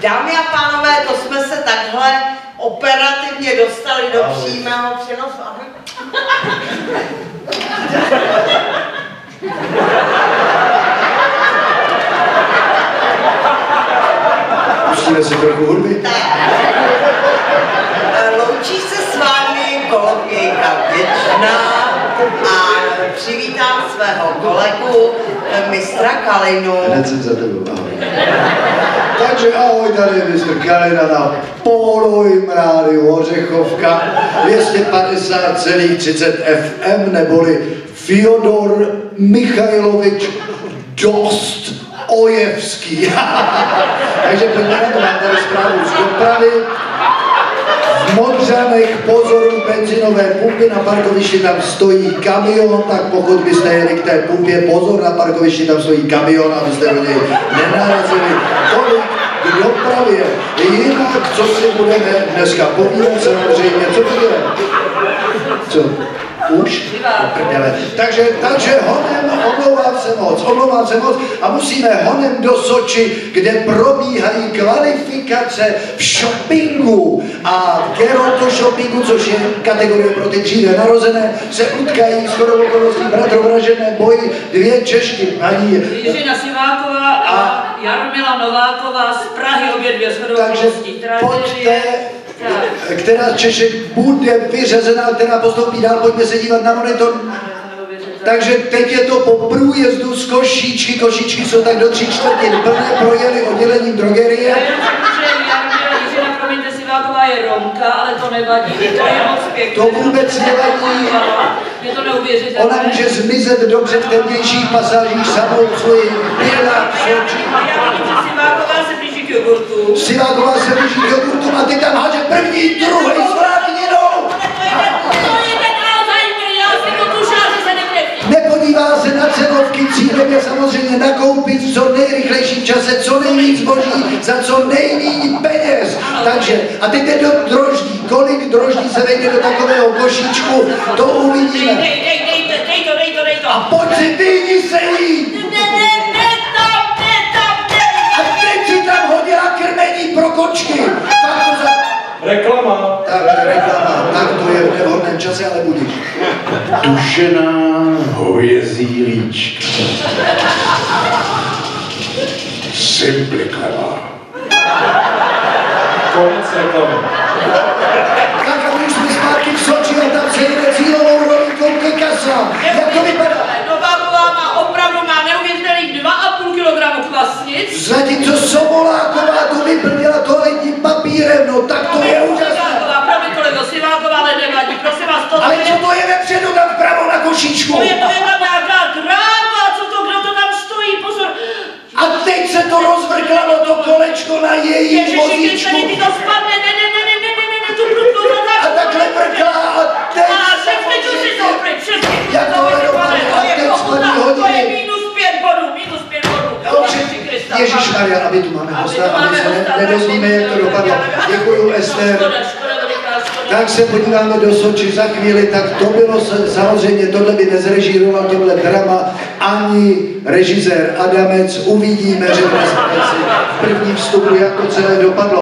Dámy a pánové, to jsme se takhle operativně dostali do přímého přenosu. Pustíme si trochu hudby. Loučí se s vámi kolokvějka Věčná a přivítám svého kolegu mistra Kalinu. Hned jsem za tebou, ahoj. Takže ahoj, tady je mistr Kalina na Pólovým rádiu Ořechovka 250,30 FM, neboli Fyodor Michajlovič Dostojevský. Takže pojďme na to, mám tady zprávu z dopravy. V Modřanech pozoru benzinové pumpy, na parkovišti tam stojí kamion, tak pokud byste jeli k té pumpě, pozor, na parkovišti tam stojí kamion, abyste do něj nenarazili. Tolik k dopravě. Jinak, co si budeme dneska povídat, samozřejmě, co budeme? Co? Už? Takže honem, omlouvám se moc a musíme honem do Soči, kde probíhají kvalifikace v shoppingu a v geronto shoppingu, což je kategorie pro ty dříve narozené, se utkají shodou okolností bratrovražené boji dvě Češky, paní Jiřina Siváková a Jarmila Nováková z Prahy, obě dvě shodou okolností. Pojďte, která z Češek bude vyřazená, která postoupí dál, pojďme se dívat na monitor. Takže teď je to po průjezdu z Košíčky, Košíčky jsou tak do 3/4 plné, projeli oddělením drogerie. Jiřina, promiňte, Siváková je Romka, ale to nevadí, to je moc pěkné. To vůbec nevadí. Je to neuvěřitelné. Ona může zmizet dobře v temnějších pasážích samou svoji byla v Soči. Siváková se blíží k jogurtu. Siváková se blíží k jogurtu a ty tam háže první, druhý s vrátninou. Nepodívá se na cenovky, cílem je samozřejmě nakoupit v co nejrychlejším čase, co nejvíc zboží, za co nejvíc peněz. Takže, a teď jde do droždí. Kolik droždí se vejde do takového košíčku, to uvidíme. Dej to. A pojď si vyjdi se jít. A teď si tam hodila krmení pro kočky. Reklama. Tak to je v nevhodném čase, ale budíš. Dušená hovězí líčka. Simplikavá. Konec reklamy. Tak a my už jsme zpátky v Soči a tam se jede cílovou rovinkou ke kasám. Jak to vypadá? Nováková opravdu má neuvěřitelných 2,5 kg kvasnic. Zatímco Soboláková to vyplnila toaletním papírem, no tak to je úžasné. Promiň kolego, Siváková, ale nevadí, prosím vás, to Ale co to je vepředu tam vpravo na košíčku? To je tam nějaká kráva, kdo to tam stojí, pozor. A teď se to rozvrklalo, to kolečko na její vozíčku. Ježiši, ty to spadne, ne, tu prudku to tam. A takhle vrklá a teď si to pryč, všechny. Jak to dopadne a teď spadí hodiny. To je -5 bodů. Ježišmarja, aby tu máme hosta, aby se nedozvíme, jak to dopadlo. Děkuju, Ester. Tak se podíváme do Soči za chvíli, tak to bylo samozřejmě, tohle by nezrežíroval tohle drama ani režisér Adamec. Uvidíme, že v první vstupu, jak to celé dopadlo.